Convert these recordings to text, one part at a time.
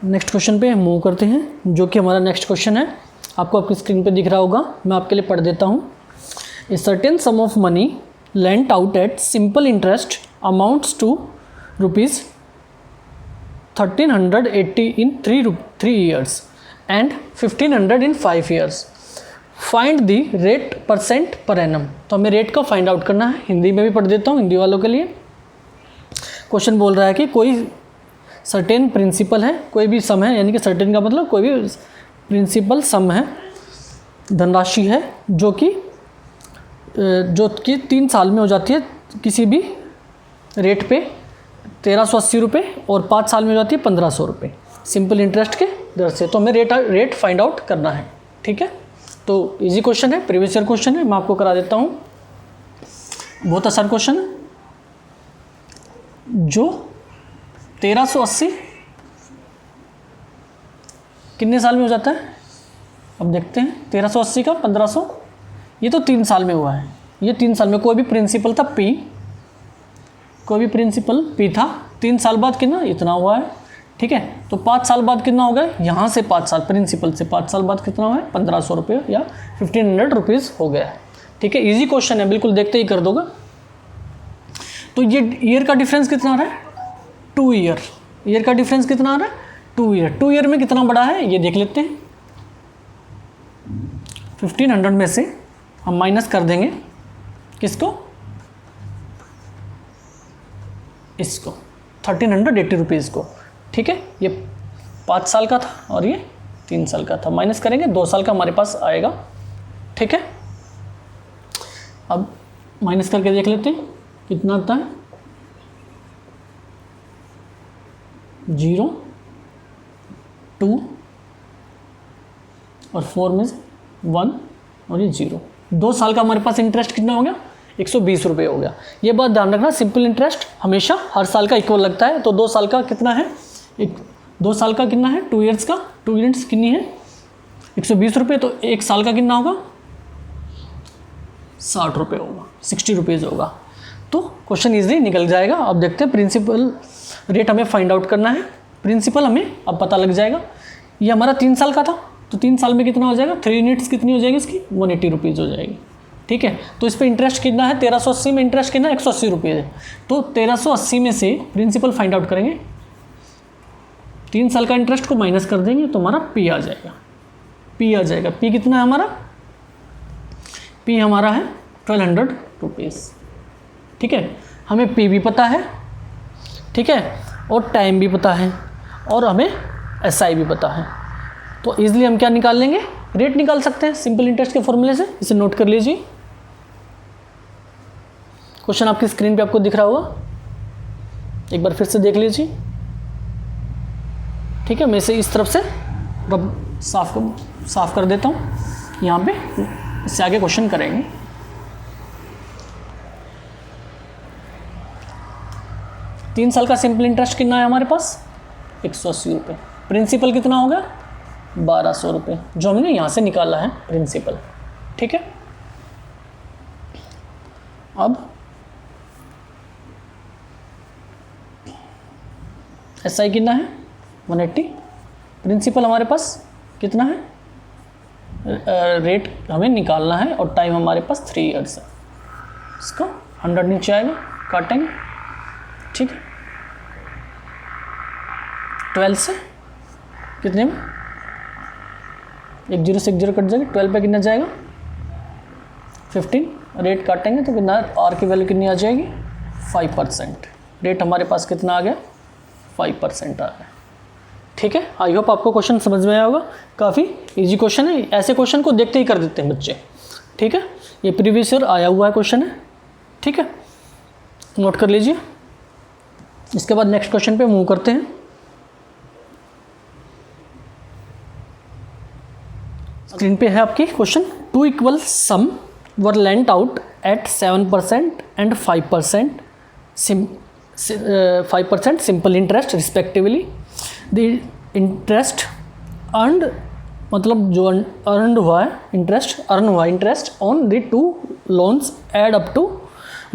Next question पे move करते हैं, जो कि हमारा नेक्स्ट क्वेश्चन है, आपको आपकी स्क्रीन पे दिख रहा होगा, मैं आपके लिए पढ़ देता हूँ। A certain sum of money lent out at simple interest amounts to rupees 1380 in 3 years and 1500 in 5 years। Find the rate percent per annum. तो हमें रेट का फाइंड आउट करना है। हिंदी में भी पढ़ देता हूँ हिंदी वालों के लिए। क्वेश्चन बोल रहा है कि कोई सर्टेन प्रिंसिपल है, कोई भी सम है, यानी कि सर्टेन का मतलब कोई भी प्रिंसिपल सम है, धनराशि है, जो कि 3 साल में हो जाती है किसी भी रेट पे 1380 रुपये और 5 साल में हो जाती है 1500 रुपये सिंपल इंटरेस्ट के दर से। तो हमें रेट फाइंड आउट करना है। ठीक है, तो इजी क्वेश्चन है, प्रीवियस ईयर क्वेश्चन है, मैं आपको करा देता हूँ। बहुत आसान क्वेश्चन है। जो 1380 कितने साल में हो जाता है, अब देखते हैं। 1380 का 1500, ये तो 3 साल में हुआ है। ये 3 साल में कोई भी प्रिंसिपल था P, कोई भी प्रिंसिपल P था, 3 साल बाद कितना, इतना हुआ है। ठीक है, तो 5 साल बाद कितना हो गया, यहाँ से 5 साल, प्रिंसिपल से 5 साल बाद कितना हुआ है, 1500 रुपये या 1500 रुपीज़ हो गया है। ठीक है, इजी क्वेश्चन है, बिल्कुल देखते ही कर दोगे। तो ये ईयर का डिफरेंस कितना आ रहा है, 2 ईयर। ईयर का डिफरेंस कितना आ रहा है, 2 ईयर। 2 ईयर में कितना बड़ा है ये देख लेते हैं। 1500 में से हम माइनस कर देंगे किसको, इसको 1380 रुपीज़ को। ठीक है, ये 5 साल का था और ये 3 साल का था, माइनस करेंगे 2 साल का हमारे पास आएगा। ठीक है, अब माइनस करके देख लेते हैं कितना आता है, 0, 2 और 4 में 1 और ये 0। 2 साल का हमारे पास इंटरेस्ट कितना हो गया, 120 रुपये हो गया। ये बात ध्यान रखना, सिंपल इंटरेस्ट हमेशा हर साल का इक्वल लगता है। तो 2 साल का कितना है, 2 साल का कितना है, 2 ईयर्स का, 2 यूनिट्स कितनी है, 120 रुपये। तो 1 साल का कितना होगा, 60 रुपये होगा, 60 रुपीज़ होगा। तो क्वेश्चन ईजिली निकल जाएगा। अब देखते हैं प्रिंसिपल रेट हमें फाइंड आउट करना है। प्रिंसिपल हमें अब पता लग जाएगा। ये हमारा 3 साल का था, तो 3 साल में कितना हो जाएगा, 3 यूनिट्स कितनी हो जाएगी इसकी, 180 रुपीज़ हो जाएगी। ठीक है, तो इस पर इंटरेस्ट कितना है, 1380 में इंटरेस्ट कितना है, 180 रुपये है। तो 1380 में से प्रिंसिपल फाइंड आउट करेंगे, 3 साल का इंटरेस्ट को माइनस कर देंगे तो हमारा P आ जाएगा। P आ जाएगा। P कितना है हमारा, P हमारा है 1200 रुपीज़। ठीक है, हमें P भी पता है, ठीक है, और टाइम भी पता है, और हमें SI भी पता है। तो ईजिली हम क्या निकाल लेंगे, रेट निकाल सकते हैं सिंपल इंटरेस्ट के फॉर्मूले से। इसे नोट कर लीजिए। क्वेश्चन आपकी स्क्रीन पे आपको दिख रहा होगा, एक बार फिर से देख लीजिए। ठीक है, मैं इसे इस तरफ से साफ कर देता हूँ यहाँ पे, इससे आगे क्वेश्चन करेंगे। तीन साल का सिंपल इंटरेस्ट कितना है हमारे पास, 180 रुपये। प्रिंसिपल कितना होगा, 1200 रुपये, जो हमने यहाँ से निकाला है प्रिंसिपल। ठीक है, अब SI कितना है, 180। प्रिंसिपल हमारे पास कितना है, रेट हमें निकालना है, और टाइम हमारे पास 3 ईयर्स है। इसको 100 नीचे आएगा, काटेंगे। ठीक है, 12 से कितने में, 1 0 से 1 0 कट जाएगा, 12 पे कितना जाएगा, 15। रेट काटेंगे तो कितना, R की वैल्यू कितनी आ जाएगी, 5%। रेट हमारे पास कितना आ गया, 5% आ गया। ठीक है, आई होप आपको क्वेश्चन समझ में आया होगा। काफ़ी इजी क्वेश्चन है, ऐसे क्वेश्चन को देखते ही कर देते हैं बच्चे। ठीक है, ये प्रीवियस ईयर आया हुआ है क्वेश्चन है। ठीक है, नोट कर लीजिए। इसके बाद नेक्स्ट क्वेश्चन पे मूव करते हैं। स्क्रीन पे है आपकी question, 2 equal sum were lent out at 7% and 5% 5% simple interest respectively. The interest earned, मतलब जो अर्न हुआ है interest on the 2 loans add up to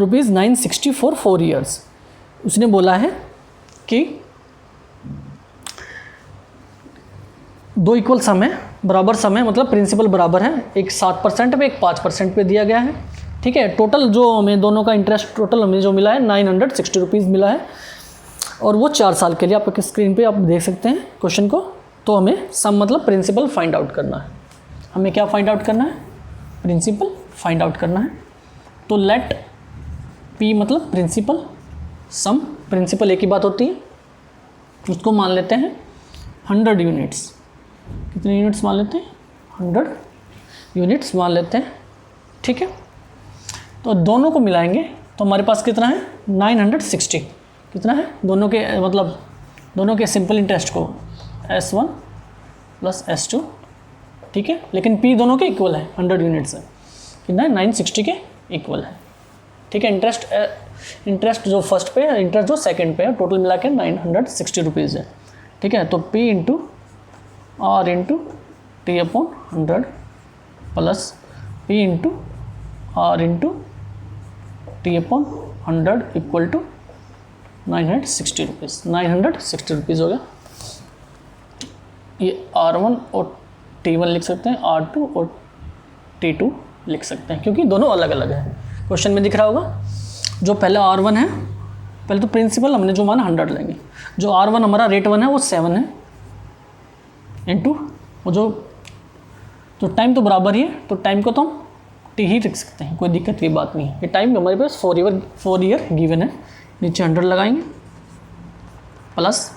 ₹960 for 4 years. उसने बोला है कि दो इक्वल सम है, बराबर सम है, मतलब प्रिंसिपल बराबर है, एक 7% पे एक 5% पे दिया गया है। ठीक है, टोटल जो हमें दोनों का इंटरेस्ट टोटल हमें जो मिला है 960 रुपीज़ मिला है, और वो 4 साल के लिए। आप स्क्रीन पे आप देख सकते हैं क्वेश्चन को। तो हमें सम मतलब प्रिंसिपल फाइंड आउट करना है। हमें क्या फाइंड आउट करना है? प्रिंसिपल फाइंड आउट करना है। तो लेट पी मतलब प्रिंसिपल, सम प्रिंसिपल एक ही बात होती है, उसको मान लेते हैं 100 यूनिट्स। कितने यूनिट्स मान लेते हैं? 100 यूनिट्स मान लेते हैं। ठीक है, तो दोनों को मिलाएंगे तो हमारे पास कितना है? 960। कितना है? दोनों के मतलब दोनों के सिंपल इंटरेस्ट को S1 प्लस S2। ठीक है, लेकिन P दोनों के इक्वल है, 100 यूनिट्स है। कितना है? 960 के इक्वल है। ठीक है, इंटरेस्ट जो फर्स्ट पे है, इंटरेस्ट जो सेकंड पे है, टोटल मिला के 960 रुपीज़ है। ठीक है, तो P into R into T upon 100 plus P into R into T upon 100 equal to 960 rupees. 960 rupees हो गया। ये R1 और T1 लिख सकते हैं, R2 और T2 लिख सकते हैं, क्योंकि दोनों अलग अलग हैं। क्वेश्चन में दिख रहा होगा, जो पहले R1 है, पहले तो प्रिंसिपल हमने जो माना 100 लेंगे। जो R1 हमारा रेट 1 है वो 7 है, इंटू वो जो तो टाइम तो बराबर ही है, तो टाइम को तो हम T ही लिख सकते हैं, कोई दिक्कत की बात नहीं है। ये टाइम हमारे पास 4 ईयर गिवन है। नीचे 100 लगाएंगे प्लस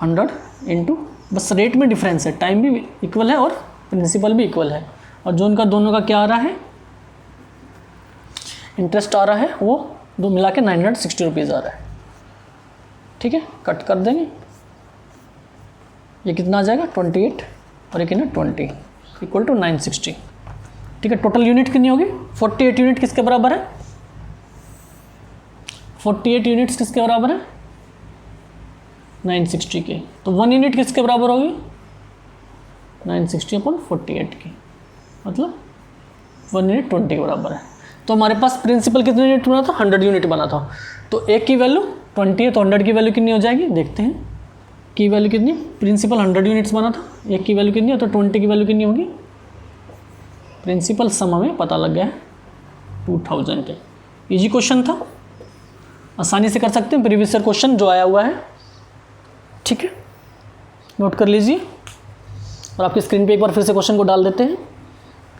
100 इंटू, बस रेट में डिफरेंस है, टाइम भी इक्वल है और प्रिंसिपल भी इक्वल है, और जो उनका दोनों का क्या आ रहा है? इंटरेस्ट आ रहा है, वो दो मिला के 960 रुपीज़ आ रहा है। ठीक है, कट कर देंगे। ये कितना आ जाएगा? 28 और ये कितना? 20 इक्वल टू 960। ठीक है, टोटल यूनिट कितनी होगी? 48 यूनिट किसके बराबर है? 48 यूनिट्स किसके बराबर है? 960 के। तो 1 यूनिट किसके बराबर होगी? 960 अपॉन 48 की, मतलब 1 यूनिट 20 के बराबर है। तो हमारे पास प्रिंसिपल कितने यूनिट बना था? 100 यूनिट बना था। तो एक की वैल्यू 20 है, तो 100 की वैल्यू कितनी हो जाएगी? देखते हैं की वैल्यू कितनी। प्रिंसिपल 100 यूनिट्स बना था, एक की वैल्यू कितनी है? तो 20 की वैल्यू कितनी होगी? प्रिंसिपल सम हमें पता लग गया है 2000 है। इजी क्वेश्चन था, आसानी से कर सकते हैं, प्रीवियस ईयर क्वेश्चन जो आया हुआ है। ठीक है, नोट कर लीजिए, और आपकी स्क्रीन पे एक बार फिर से क्वेश्चन को डाल देते हैं,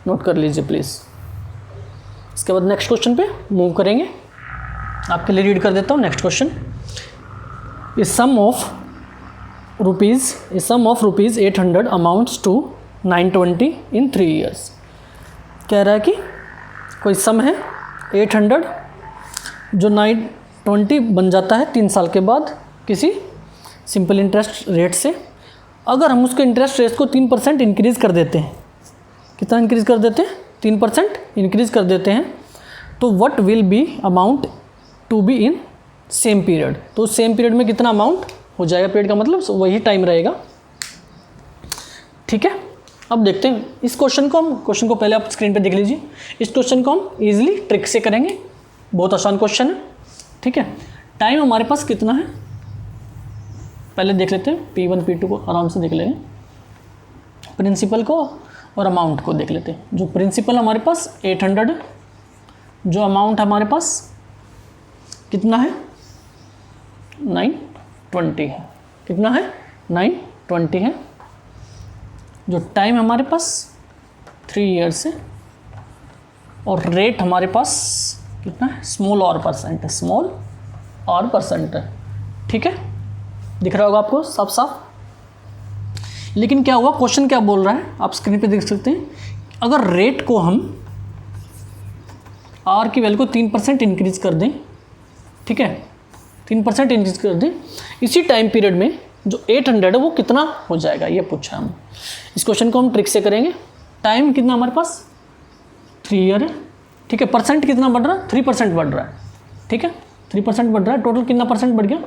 नोट कर लीजिए प्लीज़। इसके बाद नेक्स्ट क्वेश्चन पे मूव करेंगे। आपके लिए रीड कर देता हूँ नेक्स्ट क्वेश्चन। इस sum of rupees 800 amounts to 920 in 3 years. कह रहा है कि कोई सम है 800 जो 920 बन जाता है 3 साल के बाद किसी सिंपल इंटरेस्ट रेट से। अगर हम उसके इंटरेस्ट रेट को 3% इंक्रीज़ कर देते हैं, कितना इंक्रीज़ कर देते हैं? 3% इंक्रीज़ कर देते हैं, तो what will be amount to be in same period. तो सेम पीरियड में कितना अमाउंट हो जाएगा? पीरियड का मतलब वही टाइम रहेगा। ठीक है, अब देखते हैं इस क्वेश्चन को पहले आप स्क्रीन पे देख लीजिए। इस क्वेश्चन को हम इजीली ट्रिक से करेंगे, बहुत आसान क्वेश्चन है। ठीक है, टाइम हमारे पास कितना है पहले देख लेते हैं। P1 P2 को आराम से देख लेंगे, प्रिंसिपल को और अमाउंट को देख लेते हैं। जो प्रिंसिपल हमारे पास 800 है, जो अमाउंट हमारे पास कितना है? 920 है। कितना है? 920 है। जो टाइम हमारे पास 3 ईयर्स है, और रेट हमारे पास कितना है? स्मॉल और परसेंट है, स्मॉल और परसेंट है। ठीक है, दिख रहा होगा आपको साफ साफ। लेकिन क्या हुआ, क्वेश्चन क्या बोल रहा है आप स्क्रीन पे देख सकते हैं। अगर रेट को हम आर की वैल्यू को 3% इंक्रीज कर दें, ठीक है, 3% इंक्रीज कर दें, इसी टाइम पीरियड में जो 800 है वो कितना हो जाएगा, ये पूछा हम। इस क्वेश्चन को हम ट्रिक से करेंगे। टाइम कितना हमारे पास? 3 ईयर है। ठीक है, परसेंट कितना बढ़ रहा है? 3% बढ़ रहा है। ठीक है, 3% बढ़ रहा है। टोटल कितना परसेंट बढ़ गया?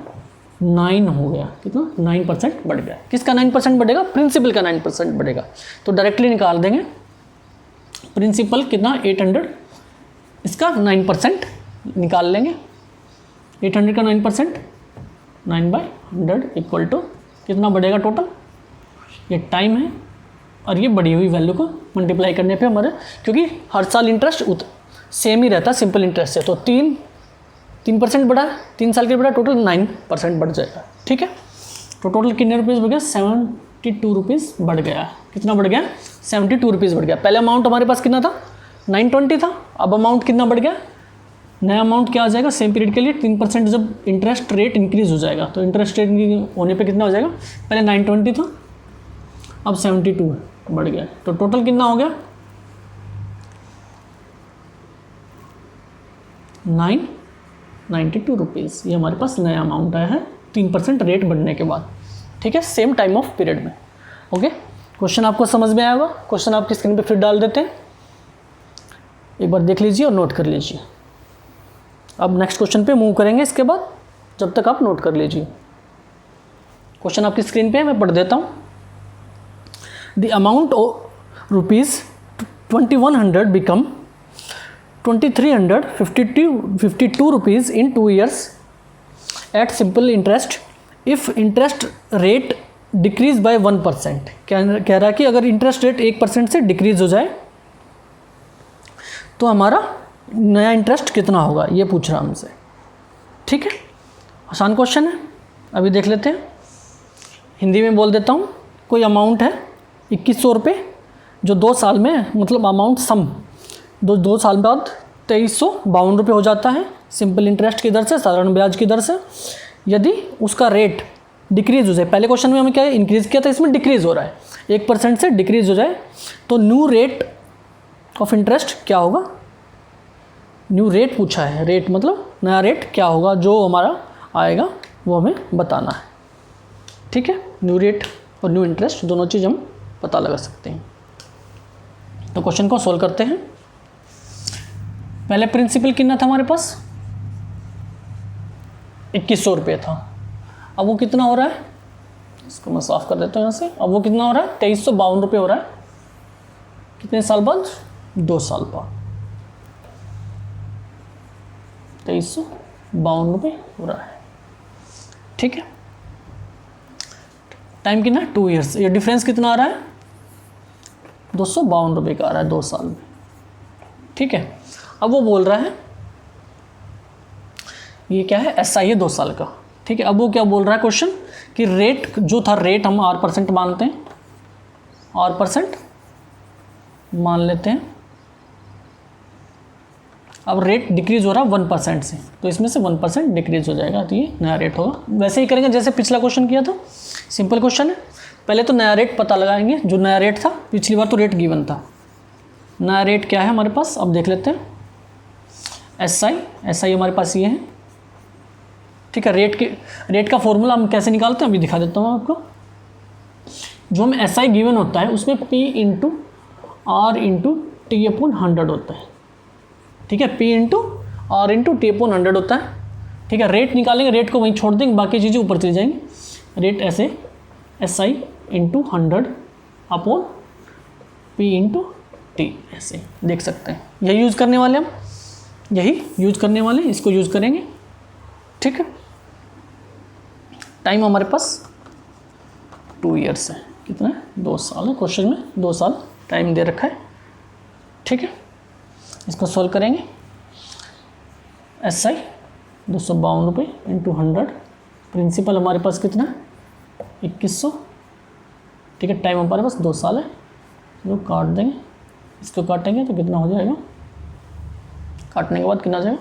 9 हो गया। कितना? 9% बढ़ गया। किसका 9% बढ़ेगा? प्रिंसिपल का 9% बढ़ेगा। तो डायरेक्टली निकाल देंगे प्रिंसिपल कितना? 800, इसका 9% निकाल लेंगे। 800 का 9%, 9/100 इक्वल टू कितना बढ़ेगा टोटल, ये टाइम है और ये बढ़ी हुई वैल्यू को मल्टीप्लाई करने पे हमारे, क्योंकि हर साल इंटरेस्ट सेम ही रहता है सिंपल इंटरेस्ट से, तो 3% बढ़ा, 3 साल के बढ़ा, टोटल 9% बढ़ जाएगा। ठीक है, तो टोटल कितने रुपीज़ बढ़ गया, 72 रुपीज़ बढ़ गया। कितना बढ़ गया, 72 रुपीज़ बढ़ गया। पहले अमाउंट हमारे पास कितना था, 920 था, अब अमाउंट कितना बढ़ गया, नया अमाउंट क्या आ जाएगा सेम पीरियड के लिए 3% जब इंटरेस्ट रेट इंक्रीज हो जाएगा, तो इंटरेस्ट रेट होने पे कितना हो जाएगा, पहले 920 था अब 72 बढ़ गया, तो टोटल कितना हो गया 992 रुपीज़। ये हमारे पास नया अमाउंट आया है 3% रेट बढ़ने के बाद। ठीक है, सेम टाइम ऑफ पीरियड में। ओके, क्वेश्चन आपको समझ में आया होगा। क्वेश्चन आपकी स्क्रीन पे फिर डाल देते हैं, एक बार देख लीजिए और नोट कर लीजिए। अब नेक्स्ट क्वेश्चन पे मूव करेंगे इसके बाद, जब तक आप नोट कर लीजिए। क्वेश्चन आपकी स्क्रीन पे है, मैं पढ़ देता हूँ। The amount of ₹2100 become 2352 rupees in 2 years at simple interest if interest rate decreases by 1%। कह रहा है कि अगर इंटरेस्ट रेट 1% से डिक्रीज हो जाए तो हमारा नया इंटरेस्ट कितना होगा, ये पूछ रहा हमसे। ठीक है, आसान क्वेश्चन है, अभी देख लेते हैं। हिंदी में बोल देता हूँ। कोई अमाउंट है 2100 रुपये, जो 2 साल में, मतलब अमाउंट सम दो साल बाद 2352 रुपये हो जाता है सिंपल इंटरेस्ट की दर से, साधारण ब्याज की दर से। यदि उसका रेट डिक्रीज हो जाए, पहले क्वेश्चन में हमें क्या इंक्रीज़ किया था, इसमें डिक्रीज़ हो रहा है, 1% से डिक्रीज़ हो जाए, तो न्यू रेट ऑफ इंटरेस्ट क्या होगा। न्यू रेट पूछा है, रेट मतलब नया रेट क्या होगा जो हमारा आएगा वो हमें बताना है। ठीक है, न्यू रेट और न्यू इंटरेस्ट दोनों चीज़ हम पता लगा सकते हैं। तो क्वेश्चन को सॉल्व करते हैं। पहले प्रिंसिपल कितना था हमारे पास, 2100 रुपये था। अब वो कितना हो रहा है, इसको मैं साफ कर देता हूँ यहाँ से। अब वो कितना हो रहा है, 2352 रुपये हो रहा है। कितने साल बाद, 2 साल बाद 2352 रुपये हो रहा है। ठीक है, टाइम कितना, 2 years। ये डिफरेंस कितना आ रहा है, 252 रुपये का आ रहा है 2 साल में। ठीक है, अब वो बोल रहा है, ये क्या है, SI है 2 साल का। ठीक है, अब वो क्या बोल रहा है क्वेश्चन कि रेट जो था, रेट हम R% मानते हैं, R% मान लेते हैं। अब रेट डिक्रीज हो रहा है 1% से, तो इसमें से 1% डिक्रीज हो जाएगा, तो ये नया रेट होगा। वैसे ही करेंगे जैसे पिछला क्वेश्चन किया था, सिंपल क्वेश्चन है। पहले तो नया रेट पता लगाएंगे, जो नया रेट था, पिछली बार तो रेट गिवन था। नया रेट क्या है हमारे पास, अब देख लेते हैं। SI हमारे पास ये है। ठीक है, रेट का फॉर्मूला हम कैसे निकालते हैं अभी दिखा देता हूँ आपको। जो हमें SI गिवन होता है उसमें P into R into T upon 100 होता है। ठीक है, P into R into T upon 100 होता है। ठीक है, रेट निकालेंगे, रेट को वहीं छोड़ देंगे, बाकी चीज़ें ऊपर चली जाएंगी। रेट ऐसे SI into 100 upon P into T, ऐसे देख सकते हैं। यही यूज़ करने वाले हम, यही यूज़ करने वाले, इसको यूज़ करेंगे। ठीक है, टाइम हमारे पास 2 years है। कितना है, 2 साल है। क्वेश्चन में 2 साल टाइम दे रखा है। ठीक है, इसको सॉल्व करेंगे। SI 252 रुपये इंटू 100, प्रिंसिपल हमारे पास कितना है, 2100। ठीक है, टाइम हमारे पास 2 साल है। जो काट देंगे, इसको काटेंगे तो कितना हो जाएगा, काटने के बाद कितना आ जाएगा,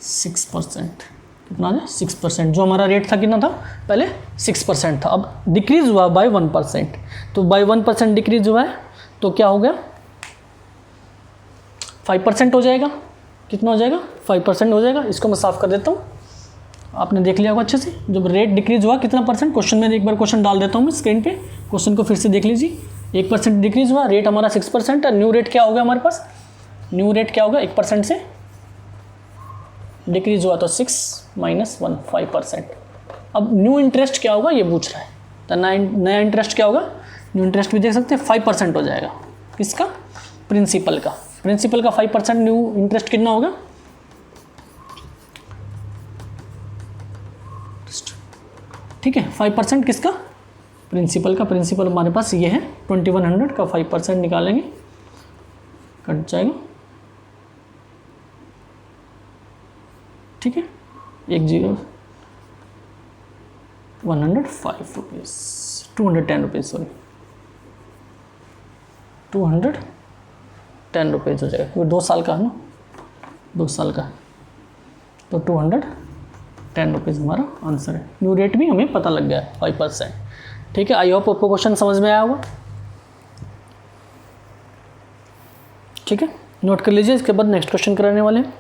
6%। कितना आ जाए, 6%। जो हमारा रेट था कितना था, पहले 6% था, अब डिक्रीज हुआ बाय 1%। तो बाय 1% डिक्रीज हुआ है, तो क्या हो गया, 5% हो जाएगा। कितना हो जाएगा, 5% हो जाएगा। इसको मैं साफ कर देता हूँ, आपने देख लिया होगा अच्छे से। जब रेट डिक्रीज हुआ कितना परसेंट, क्वेश्चन में एक बार क्वेश्चन डाल देता हूँ मैं स्क्रीन पे, क्वेश्चन को फिर से देख लीजिए। 1% डिक्रीज हुआ, रेट हमारा 6% है। न्यू रेट क्या होगा हमारे पास, न्यू रेट क्या होगा, 1% से डिक्रीज हुआ तो 6 माइनस 1 5%। अब न्यू इंटरेस्ट क्या होगा ये पूछ रहा है, तो नया इंटरेस्ट क्या होगा, न्यू इंटरेस्ट भी देख सकते हैं 5% हो जाएगा। किसका, प्रिंसिपल का। प्रिंसिपल का 5% न्यू इंटरेस्ट कितना होगा, ठीक है। 5% किसका? प्रिंसिपल का। प्रिंसिपल हमारे पास ये है 2100 का 5% निकालेंगे, कट जाएगा, ठीक है। 105 रुपीज़, 210 रुपीज़, सॉरी 210 रुपीज़ हो जाएगा, क्योंकि 2 साल का है ना, 2 साल का, तो 210 रुपीज़ हमारा आंसर है। न्यू रेट भी हमें पता लग गया है 5%, ठीक है। आई होप आपको क्वेश्चन समझ में आया होगा, ठीक है। नोट कर लीजिए, इसके बाद नेक्स्ट क्वेश्चन कराने वाले हैं।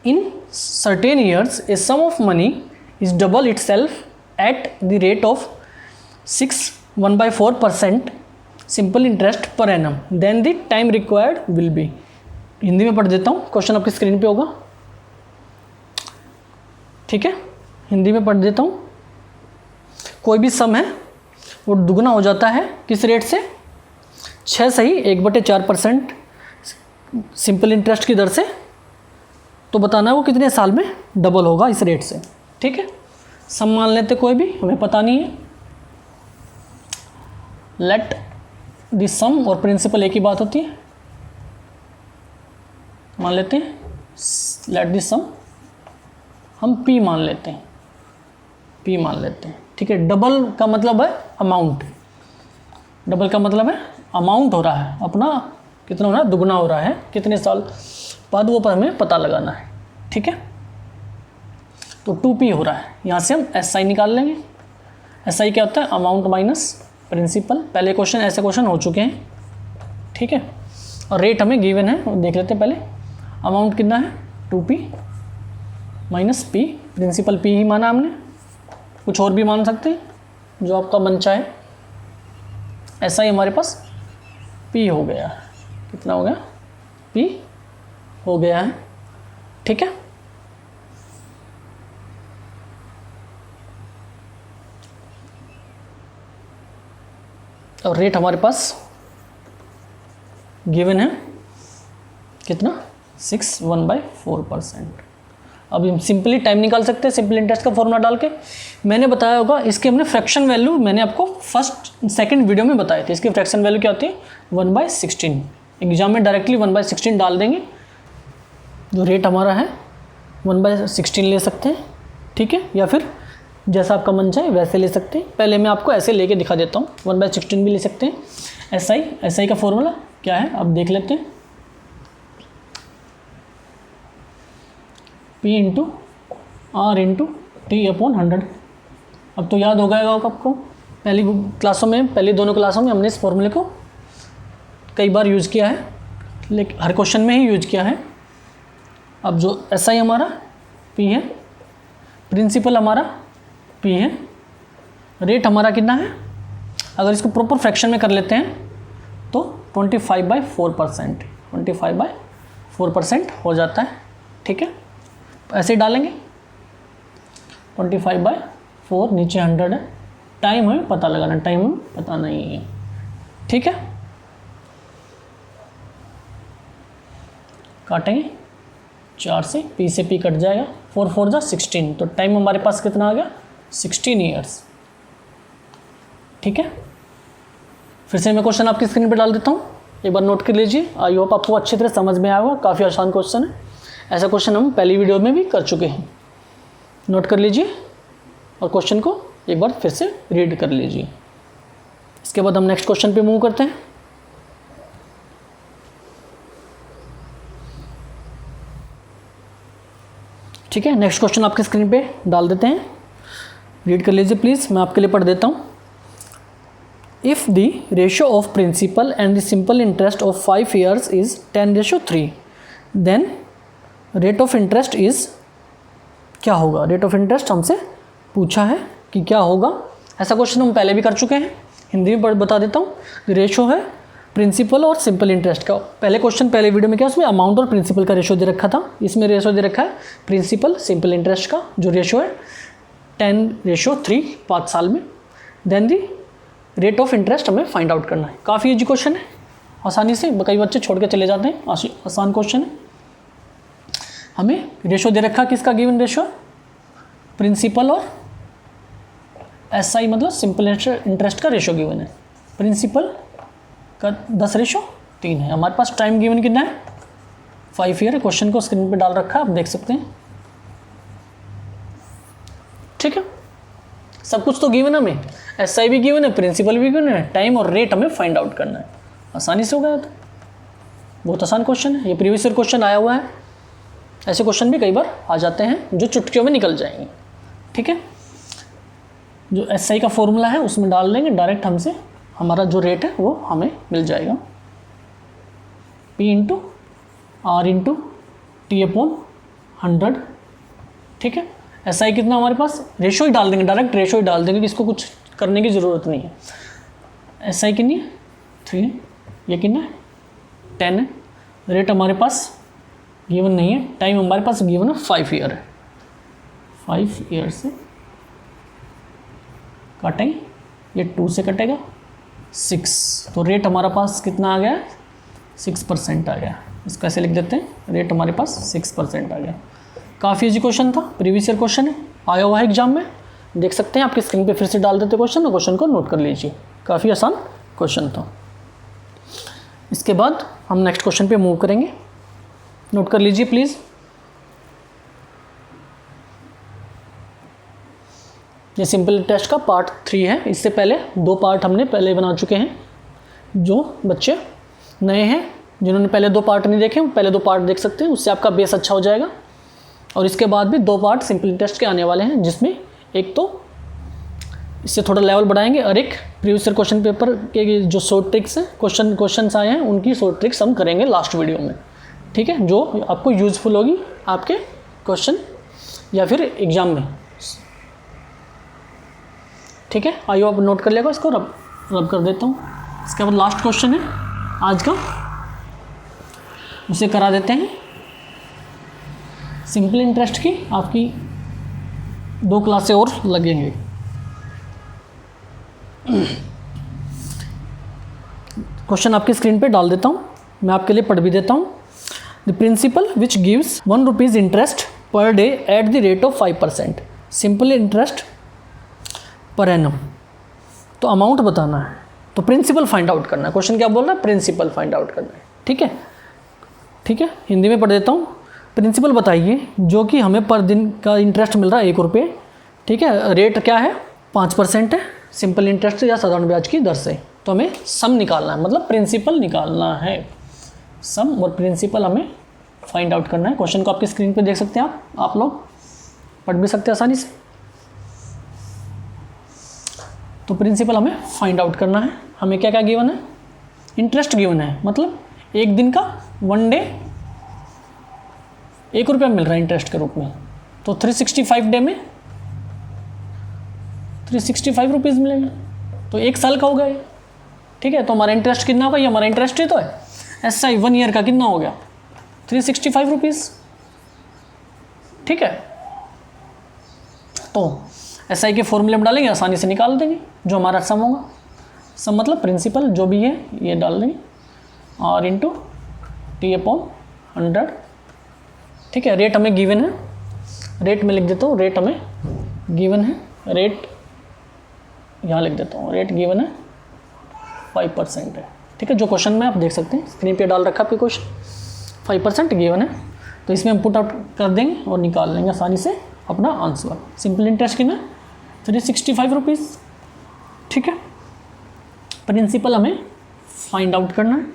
In certain years a sum of money is double itself at the rate of 6.14% simple interest per annum, then the time required will be. Hindi में पढ़ देता हूँ, क्वेश्चन आपकी स्क्रीन पे होगा, ठीक है। हिंदी में पढ़ देता हूँ। कोई भी सम है वो दुगना हो जाता है किस रेट से? 6 सही 1/4% सिंपल इंटरेस्ट की दर से, तो बताना है वो कितने साल में डबल होगा इस रेट से, ठीक है। सम मान लेते कोई भी, हमें पता नहीं है। लेट द सम और प्रिंसिपल एक ही बात होती है, मान लेते हैं लेट द सम, हम P मान लेते हैं, P मान लेते हैं, ठीक है। डबल का मतलब है अमाउंट, डबल का मतलब है अमाउंट हो रहा है अपना, कितना हो रहा है? दुगना हो रहा है, कितने साल बाद वो पर हमें पता लगाना है, ठीक है। तो 2P हो रहा है, यहाँ से हम SI निकाल लेंगे। SI क्या होता है? Amount minus principal. पहले क्वेश्चन ऐसे क्वेश्चन हो चुके हैं, ठीक है। और रेट हमें गिवन है, देख लेते हैं पहले। अमाउंट कितना है? 2P minus P, principal P ही माना हमने, कुछ और भी मान सकते हैं जो आपका मन चाहे। SI हमारे पास P हो गया, कितना हो गया? P हो गया है, ठीक है। और रेट हमारे पास गिवन है कितना? 6.14%। अब हम सिंपली टाइम निकाल सकते हैं सिंपल इंटरेस्ट का फॉर्मूला डाल के। मैंने बताया होगा इसके, हमने फ्रैक्शन वैल्यू मैंने आपको फर्स्ट सेकंड वीडियो में बताए थे। इसकी फ्रैक्शन वैल्यू क्या होती है? 1/16। एग्जाम में डायरेक्टली 1/16 डाल देंगे। जो रेट हमारा है 1/16 ले सकते हैं, ठीक है, या फिर जैसा आपका मन चाहे वैसे ले सकते हैं। पहले मैं आपको ऐसे लेके दिखा देता हूँ, 1/16 भी ले सकते हैं। SI का फॉर्मूला क्या है अब देख लेते हैं। P into R into T/100। अब तो याद हो गया होगा आपको, पहली क्लासों में, पहली दोनों क्लासों में हमने इस फॉर्मूले को कई बार यूज़ किया है, लेकिन हर क्वेश्चन में ही यूज़ किया है। अब जो SI हमारा P है, प्रिंसिपल हमारा P है, रेट हमारा कितना है? अगर इसको प्रॉपर फ्रैक्शन में कर लेते हैं तो 25/4%, 25/4% हो जाता है, ठीक है। ऐसे ही डालेंगे 25/4, नीचे 100 है। टाइम हमें पता लगाना, टाइम हमें पता नहीं है, ठीक है। काटेंगे 4 से, P से P कट जाएगा, 4 4 जा 16, तो टाइम हमारे पास कितना आ गया? 16 ईयर्स, ठीक है। फिर से मैं क्वेश्चन आपकी स्क्रीन पे डाल देता हूँ, एक बार नोट कर लीजिए। आई होप आपको अच्छी तरह समझ में आया होगा, काफ़ी आसान क्वेश्चन है। ऐसा क्वेश्चन हम पहली वीडियो में भी कर चुके हैं। नोट कर लीजिए और क्वेश्चन को एक बार फिर से रीड कर लीजिए। इसके बाद हम नेक्स्ट क्वेश्चन पे मूव करते हैं। ठीक है, नेक्स्ट क्वेश्चन आपके स्क्रीन पे डाल देते हैं, रीड कर लीजिए प्लीज़, मैं आपके लिए पढ़ देता हूँ। If the ratio of principal and the simple interest of 5 years is 10:3, then rate of interest is क्या होगा? रेट ऑफ इंटरेस्ट हमसे पूछा है कि क्या होगा। ऐसा क्वेश्चन हम पहले भी कर चुके हैं, हिंदी में बता देता हूँ। रेशो है प्रिंसिपल और सिंपल इंटरेस्ट का। पहले क्वेश्चन, पहले वीडियो में क्या उसमें अमाउंट और प्रिंसिपल का रेशो दे रखा था, इसमें रेशो दे रखा है प्रिंसिपल सिंपल इंटरेस्ट का, जो रेशो है 10:3 5 साल में। Then the rate of interest हमें फाइंड आउट करना है। काफ़ी इजी क्वेश्चन है, आसानी से कई बच्चे छोड़ के चले जाते हैं, आसान क्वेश्चन है। हमें रेशो दे रखा, किसका गिवन रेशो? प्रिंसिपल और SI मतलब सिंपल इंटरेस्ट का रेशो गिवन है, प्रिंसिपल का 10:3 है। हमारे पास टाइम गिवन कितना है, 5 ईयर है। क्वेश्चन को स्क्रीन पे डाल रखा है, आप देख सकते हैं। ठीक है, सब कुछ तो गिवन है हमें, SI भी गिवन है, प्रिंसिपल भी गिवन है, टाइम और रेट हमें फाइंड आउट करना है। आसानी से हो गया, तो बहुत आसान क्वेश्चन है। ये प्रीवियस ईयर क्वेश्चन आया हुआ है, ऐसे क्वेश्चन भी कई बार आ जाते हैं जो चुटकियों में निकल जाएंगे। ठीक है, जो SI का फॉर्मूला है उसमें डाल देंगे डायरेक्ट, हमसे हमारा जो रेट है वो हमें मिल जाएगा, P × R × T/100। ठीक है, SI कितना हमारे पास, रेशो ही डाल देंगे, डायरेक्ट रेशो ही डाल देंगे, इसको कुछ करने की ज़रूरत नहीं है। SI कितनी है, 3 है, ये कितना है, 10 है। रेट हमारे पास गिवन नहीं है, टाइम हमारे पास गिवन है 5 ईयर है। 5 ईयर से काटेंगे, ये 2 से कटेगा 6, तो रेट हमारा पास कितना आ गया, 6% आ गया। इसको ऐसे लिख देते हैं, रेट हमारे पास 6% आ गया। काफ़ी इजी क्वेश्चन था, प्रीवियस ईयर क्वेश्चन है, आया हुआ है एग्जाम में, देख सकते हैं। आपकी स्क्रीन पे फिर से डाल देते क्वेश्चन, और क्वेश्चन को नोट कर लीजिए, काफ़ी आसान क्वेश्चन था। इसके बाद हम नेक्स्ट क्वेश्चन पे मूव करेंगे, नोट कर लीजिए प्लीज़। ये सिंपल टेस्ट का पार्ट 3 है, इससे पहले 2 पार्ट हमने पहले बना चुके हैं। जो बच्चे नए हैं, जिन्होंने पहले 2 पार्ट नहीं देखे, पहले 2 पार्ट देख सकते हैं, उससे आपका बेस अच्छा हो जाएगा। और इसके बाद भी 2 पार्ट सिंपल टेस्ट के आने वाले हैं, जिसमें एक तो इससे थोड़ा लेवल बढ़ाएंगे, और एक प्रीवियस ईयर क्वेश्चन पेपर के जो शॉर्ट ट्रिक्स हैं, क्वेश्चन आए हैं, उनकी शॉर्ट ट्रिक्स हम करेंगे लास्ट वीडियो में। ठीक है, जो आपको यूज़फुल होगी आपके क्वेश्चन या फिर एग्ज़ाम में। ठीक है, आई होप नोट कर लेगा, इसको रब कर देता हूँ। इसके बाद लास्ट क्वेश्चन है आज का, उसे करा देते हैं। सिंपल इंटरेस्ट की आपकी 2 क्लासें और लगेंगे। क्वेश्चन आपकी स्क्रीन पे डाल देता हूँ, मैं आपके लिए पढ़ भी देता हूँ। The principal which gives ₹1 interest per day at the rate of 5%, simple interest per annum. तो अमाउंट बताना है, तो प्रिंसिपल फाइंड आउट करना है। क्वेश्चन क्या बोल रहा है, प्रिंसिपल फाइंड आउट करना है। ठीक है, ठीक है, हिंदी में पढ़ देता हूँ। प्रिंसिपल बताइए जो कि हमें पर दिन का इंटरेस्ट मिल रहा है ₹1। ठीक है, रेट क्या है, 5% है, सिंपल इंटरेस्ट या साधारण ब्याज की दर से। तो हमें सम निकालना है, मतलब प्रिंसिपल निकालना है। सम और प्रिंसिपल हमें फाइंड आउट करना है। क्वेश्चन को आपकी स्क्रीन पे देख सकते हैं, आप लोग पढ़ भी सकते हैं आसानी से। तो प्रिंसिपल हमें फाइंड आउट करना है। हमें क्या क्या गिवन है, इंटरेस्ट गिवन है, मतलब एक दिन का 1 डे ₹1 मिल रहा है इंटरेस्ट के रूप में। तो 365 डे में ₹365 मिलेंगे, तो 1 साल का हो गया। ठीक है, तो हमारा इंटरेस्ट कितना होगा, ये हमारा इंटरेस्ट ही तो है। SI 1 ईयर का कितना हो गया, ₹365। ठीक है, तो SI के फॉर्मूले में डालेंगे, आसानी से निकाल देंगे जो हमारा सम होगा। सम मतलब प्रिंसिपल जो भी है ये डाल देंगे, R × T/100। ठीक है, रेट हमें गिवन है, रेट में लिख देता हूँ, रेट हमें गिवन है, रेट यहाँ लिख देता हूँ, रेट गिवन है 5% है। ठीक है, जो क्वेश्चन में आप देख सकते हैं, स्क्रीन पे डाल रखा आपके क्वेश्चन, 5% गिवन है। तो इसमें हम पुट आउट कर देंगे और निकाल लेंगे आसानी से अपना आंसर। सिंपल इंटरेस्ट कितना, ₹365। ठीक है, प्रिंसिपल हमें फाइंड आउट करना है,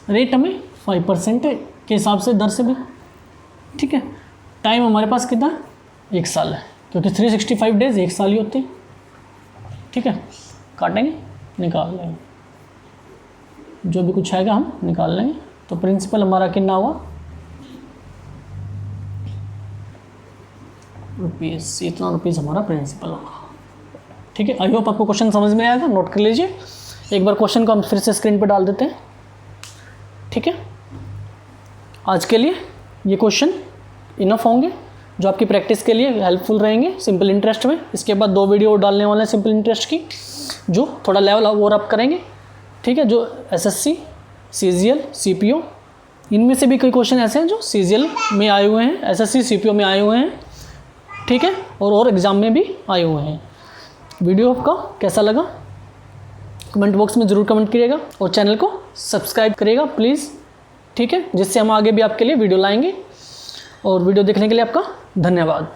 रेट हमें 5% के हिसाब से दर से भी। ठीक है, टाइम हमारे पास कितना, 1 साल है, क्योंकि 365 डेज 1 साल ही होते हैं। ठीक है, काटेंगे, निकाल लेंगे, जो भी कुछ आएगा हम निकाल लेंगे। तो प्रिंसिपल हमारा कितना हुआ, ₹, इतना ₹, हमारा प्रिंसिपल होगा। ठीक है, आई होप आपको क्वेश्चन समझ में आएगा, नोट कर लीजिए। एक बार क्वेश्चन को हम फिर से स्क्रीन पर डाल देते हैं। ठीक है, आज के लिए ये क्वेश्चन इनफ होंगे, जो आपकी प्रैक्टिस के लिए हेल्पफुल रहेंगे सिंपल इंटरेस्ट में। इसके बाद 2 वीडियो डालने वाले हैं सिंपल इंटरेस्ट की, जो थोड़ा लेवल और अप करेंगे। ठीक है, जो SSC, CGL, CPO, इनमें से भी कई क्वेश्चन ऐसे हैं जो CGL में आए हुए हैं, SSC, CPO में आए हुए हैं। ठीक है, और एग्ज़ाम में भी आए हुए हैं। वीडियो आपका कैसा लगा कमेंट बॉक्स में ज़रूर कमेंट करिएगा और चैनल को सब्सक्राइब करिएगा प्लीज़, ठीक है, जिससे हम आगे भी आपके लिए वीडियो लाएंगे। और वीडियो देखने के लिए आपका धन्यवाद।